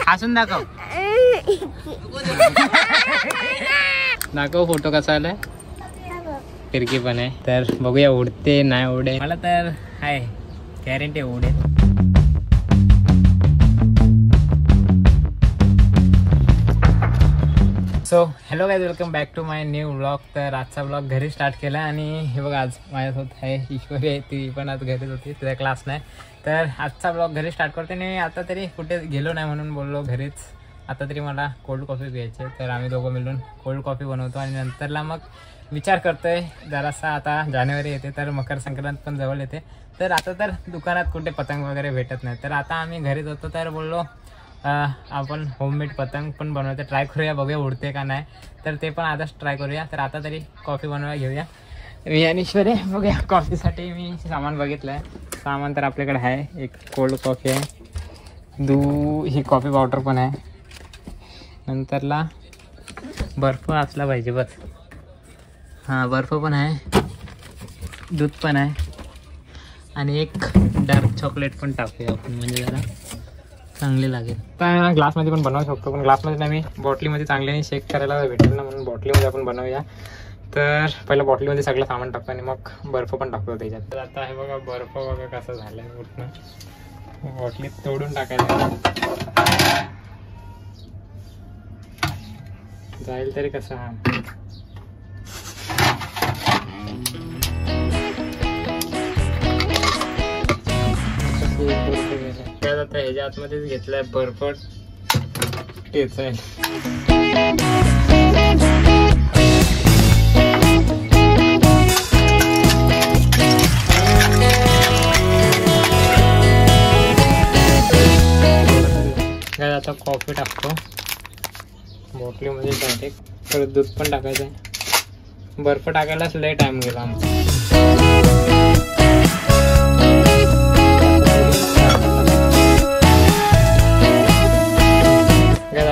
हसून दाखव दाखव फोटो कसा आलाय फिरकी पण आहे तर बघूया उडते नाही उडेल मला तर आहे गॅरंटी उडेल so hello guys welcome back to my new vlog तर आजचा व्लॉग घरी स्टार्ट केला आणि हे बघा आज माझ्यासोबत आहे ईश्वरी आहे ती पण आज घरीच होती तिचा क्लास नाही तर आजचा व्लॉग घरी स्टार्ट करते आणि आता तरी कुठे गेलो नाही म्हणून बोललो घरीच आता तरी मला कोल्ड कॉफी प्यायची तर आम्ही दोघं मिळून कोल्ड कॉफी बनवतो आणि नंतरला मग विचार करतोय जरासा आता जानेवारी येते तर मकर संक्रांत पण जवळ येते तर आता तर दुकानात कुठे पतंग वगैरे भेटत नाही तर आता आम्ही घरीच होतो तर बोललो आपण होममेड पतंग पण बनवायचं ट्राय करूया बघूया उडते का नाही तर ते पण आताच ट्राय करूया तर आता तरी कॉफी बनवायला घेऊया मी आणि ईश्वरी बघूया कॉफीसाठी मी सामान बघितलं आहे सामान तर आपल्याकडे आहे एक कोल्ड कॉफी आहे ही कॉफी पावडर पण आहे नंतरला बर्फ असला पाहिजे बस हां बर्फ पण आहे दूध पण आहे आणि एक डार्क चॉकलेट पण टाकूया आपण म्हणजे जरा चांगली लागेल तर ग्लासमध्ये पण बनवू शकतो पण ग्लासमध्ये नाही मी बॉटलीमध्ये चांगल्याने शेक करायला भेटेल ना म्हणून बॉटलीमध्ये आपण बनवूया तर पहिलं बॉटलीमध्ये सगळं सामान टाकतो आणि मग बर्फ पण टाकतो त्याच्यात तर आता हे बघा बर्फ बघा कसं झालं आहे पूर्ण बॉटलीत तोडून टाकायचं जाईल तरी कसं हा आता ह्याच्या आतमध्येच घेतलाय बर्फ टेचाय आता कॉफी टाकतो बॉटलीमध्ये डायरेक्ट परत दूध पण टाकायचं आहे बर्फ टाकायलाच लय टाइम गेला आमचा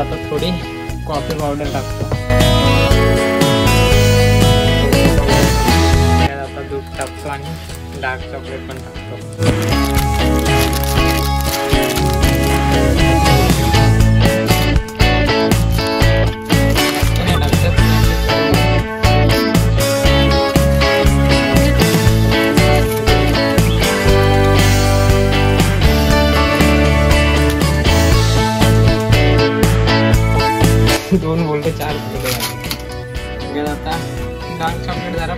आता थोडी कॉफी पावडर टाकतो आता दूध टाकतो आणि डार्क चॉकलेट पण टाकतो दोन बोलते चार बोलते आता डार्क चॉकलेट जरा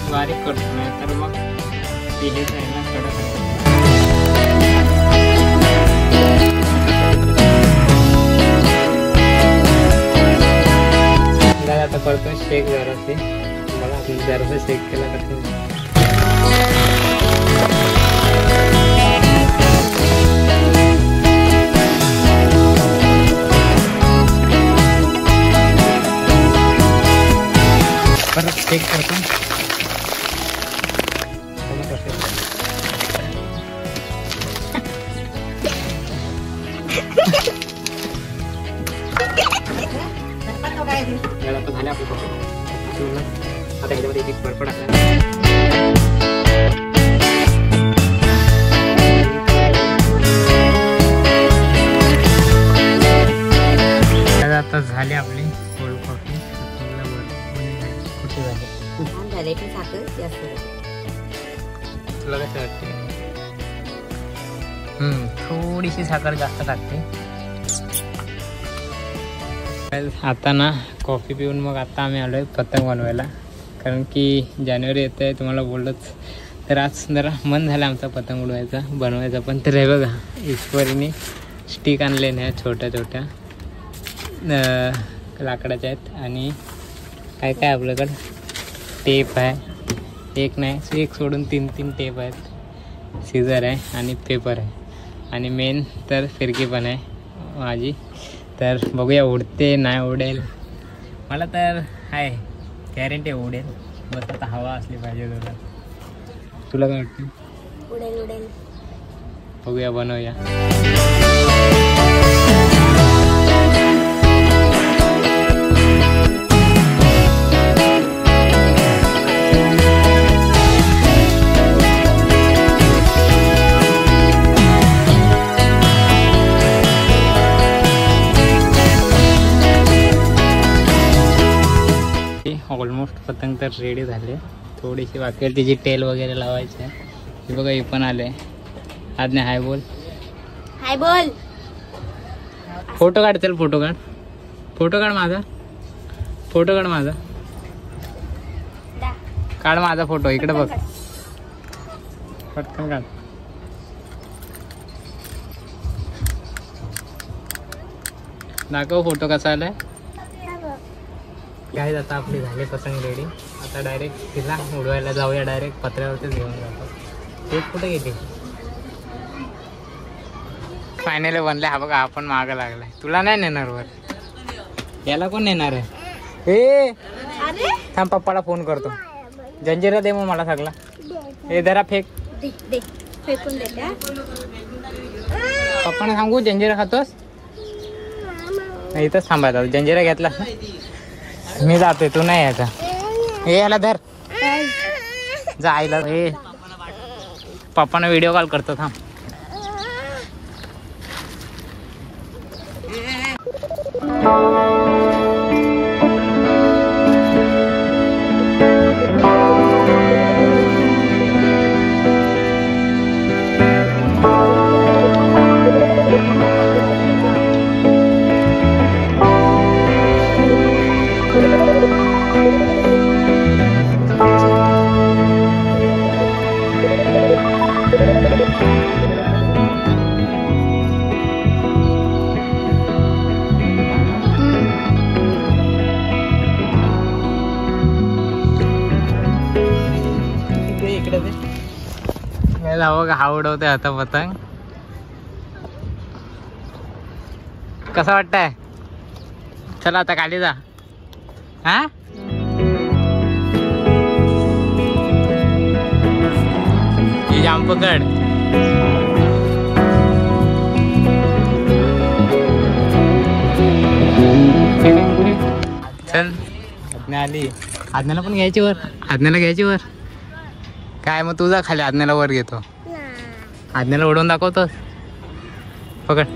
बारीक करतो नाही तर मग पिलेच आहे ना कडक आता करतो शेक जरासे मला जरासा शेक केला कसं परत चेक करतो झाले आपली कॉफी आता ह्याच्यामध्ये एक बर्फ टाकला आता झाली आपली कोल्ड कॉफी तुला कसं वाटते थोडीशी साखर जास्त टाकते आता ना कॉफी पिऊन मग आता आम्ही आलोय पतंग बनवायला कारण की जानेवारी येत आहे तुम्हाला बोललोच तर आज जरा मन झालं आमचा पतंग उडवायचा बनवायचा पण तर हे बघा ईश्वरीने स्टिक आणले ना छोट्या छोट्या लाकडाच्या आहेत आणि काय काय आपल्याकडं टेप आहे एक नाही एक सोडून तीन टेप आहेत सीझर आहे आणि पेपर आहे आणि मेन तर फिरकी पण आहे माझी तर बघूया उडते नाही उडेल मला तर आहे गॅरंटी उडेल बस आता हवा असली पाहिजे तुला काय वाटतं उडेल उडेल बघूया बनवूया ऑलमोस्ट पतंग तर रेडी झाले, थोडीशी बाकी आहे, तिची टेल वगैरे लावायची आहे. हे बघा हे पण आले. आज्ञा हाय बोल. हाय बोल. फोटो काढ, चल फोटो काढ, फोटो काढ माझा, फोटो काढ माझा, काढ माझा फोटो. इकडे बघ, पटकन काढ. दाखव फोटो कसा आलाय. काय आता आपली झाली पतंग रेडी. आता डायरेक्ट तिला उडवायला जाऊया, डायरेक्ट पत्र्यावरतीच घेऊन जातो. तेच कुठे गेली. फायनली बनले. हा बघा आपण मागं लागलाय. तुला नाही नेणार वर, याला कोण नेणार आहे. हे थांब, पप्पाला फोन करतो. जंजिरा दे मग मला सगळा. हे जरा फेक, फेकून देते. पप्पाने सांगू जंजिरा खातोस. इथंच थांबायचा. जंजिरा घेतला मी जाते, तू नाही यायचा. हे याला धर, जा आईला. हे पप्पाने व्हिडिओ कॉल करतो, थांब. बघा हा उडवते आता पतंग. कसा वाटतंय. चला आता खाली जा. हा जाम पकड. चल आज्ञा आली. आज्ञाला पण घ्यायची वर, आज्ञाला घ्यायची वर. काय मग तुझा खाली, आज्ञाला वर घेतो. आज्ञाला उडवून दाखवतोस. पकड.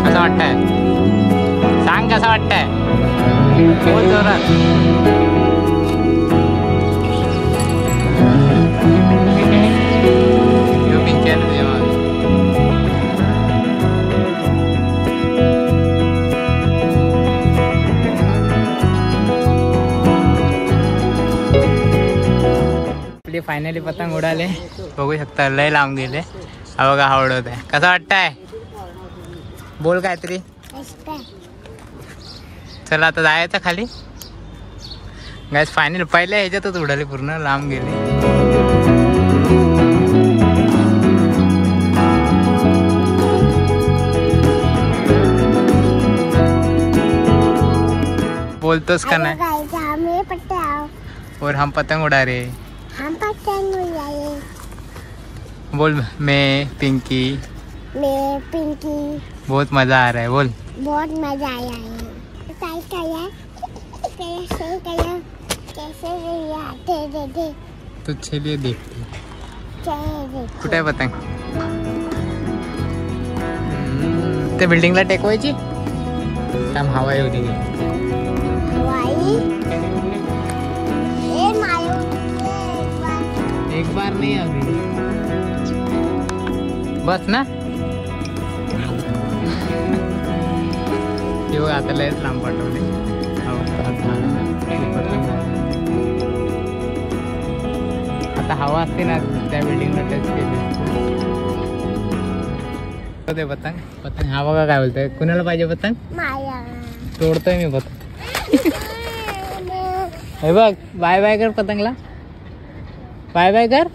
कसं वाटतंय सांग, कसं वाटतंय. बोल जोरात. पिंकी आहे तुझ्या मागे. आपली फायनली पतंग उडाले. बघू शकता लय लांब गेले. हा बघा हा उडवत आहे. कसं वाटतंय बोल काहीतरी. चला आता जायचं खाली. गाइस फायनल पहिल्या ह्याच्यातच उडाले, पूर्ण लांब गेले. बोलतोस का नाही. और हम पतंग उड़ा रहे. हम पतंग उड़ाए. बोल मैं पिंकी बहुत मजा आ रहा है. बोल बहुत मजा आया है. कैसे दे तुझे लिए देखते. कुठे आहे पतंग. ते बिल्डिंगला टेकवायची. थांब हवा येऊ दे. एक बार नहीं अभी. बस ना. हे बघ आता लयच लांब पाठवले. आता हवा असते ना त्या बिल्डिंगला टच केली. ते पतंग पतंग हा बघा काय बोलतोय. कुणाला पाहिजे पतंग. तोडतोय मी पतंग. हे बघ बाय बाय कर पतंगला. बाय बाय कर.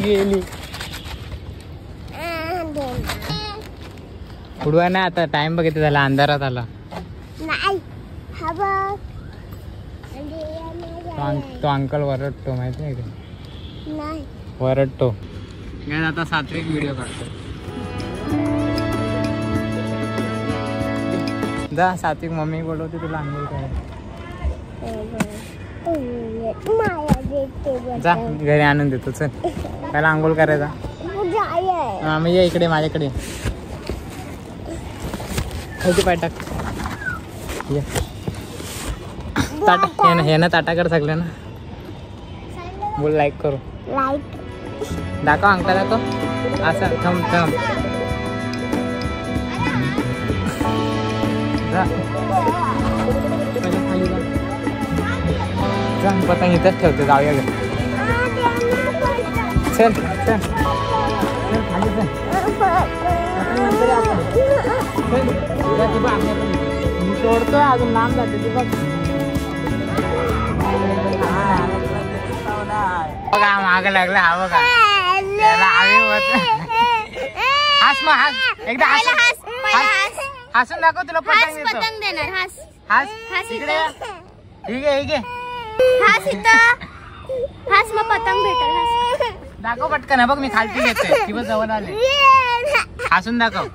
गेली उडवा ना. आता टाइम बघ किती झाला. अंधारात आला. तो अंकल वरडतो माहिती नाही का. वरडतो. आता सात्विक व्हिडिओ काढतो. जा सात्विक मम्मी बोलवते तुला अंघोळ करायला. जा घरी आणून देतो. चल त्याला आंघोळ करायचा. हा मग ये इकडे माझ्याकडे. खालती पाय टाक. ये ताटा हे ना ताटाकडे सगळं ना. बोल लाईक करू. लाईट दाखव अंगठा दाखव. असं थंब थंब. जा पहिले खाली जा. पतंग इथंच ठेवते. जाऊया घरी. चल चल चल खाली चल. मी सोडतोय अजून लांब जाते ती बघ. बघा माग लागला. हा बघा त्याला हस मग हस एकदा हसून दाखव. तुला पतंग देतो. देणार. हास हस इकडे. ठीक आहे ठीक आहे. हास इथं. हास मग पतंग भेटेल. हास दाखव पटकन. बघ मी खालती घेतोय. ती बघ जवळ आले. हसून दाखव.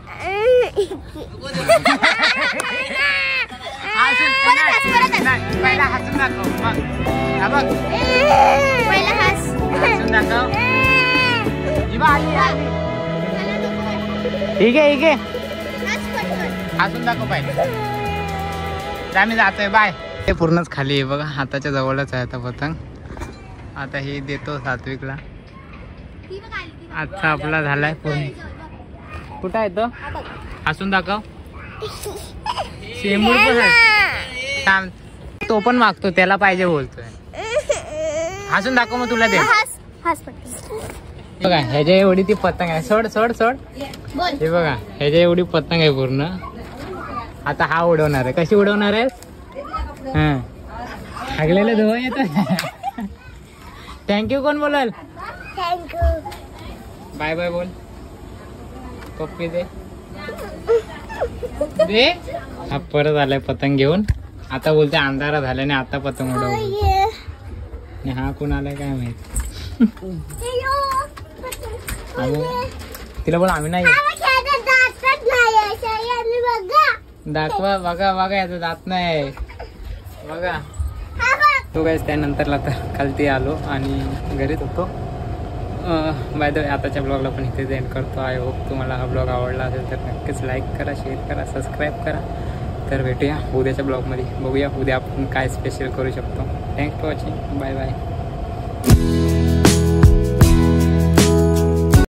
पहिला हसून दाखव. बघ पहिला हास. हसून दाखव. ठीक आहे ठीक आहे. हसून दाखव पाहिजे. आम्ही जातोय. बाय. हे पूर्णच खाली आहे बघा. हाताच्या जवळच आहे आता पतंग. आता हे देतो सात्विकला. आजचा आपला झालाय पूर्ण. कुठं आहे तो? हसून दाखव. शेंबूड पण आहे. थांब. तो पण मागतो. त्याला पाहिजे बोलतोय. हसून दाखव मग तुला दे. बघा ह्याच्या एवढी ती पतंग आहे. सोड सोड सोड. हे बघा ह्याच्या एवढी पतंग आहे पूर्ण. आता हा उडवणार आहे. कशी उडवणार आहे? हा हागलेलं धुवा येत. थँक्यू कोण बोलाल? थँक्यू. बाय बाय बोल. पप्पी दे दे. हा परत आलाय पतंग घेऊन. आता बोलते अंधारा झाल्याने आता पतंग उडवली. हा कोण आलाय काय माहित. तिला बोल आम्ही नाही. दाखवा. बघा बघा याचं दात नाही बघा. तो काय त्यानंतरला तर खालती आलो आणि घरीच होतो. बाय द वे आताच्या ब्लॉगला पण इथेच एंड करतो. आय होप तुम्हाला हा ब्लॉग आवडला असेल तर नक्कीच लाईक करा, शेअर करा, सबस्क्राईब करा. तर भेटूया उद्याच्या ब्लॉगमध्ये. बघूया उद्या आपण काय स्पेशल करू शकतो. Thanks for watching. Bye bye.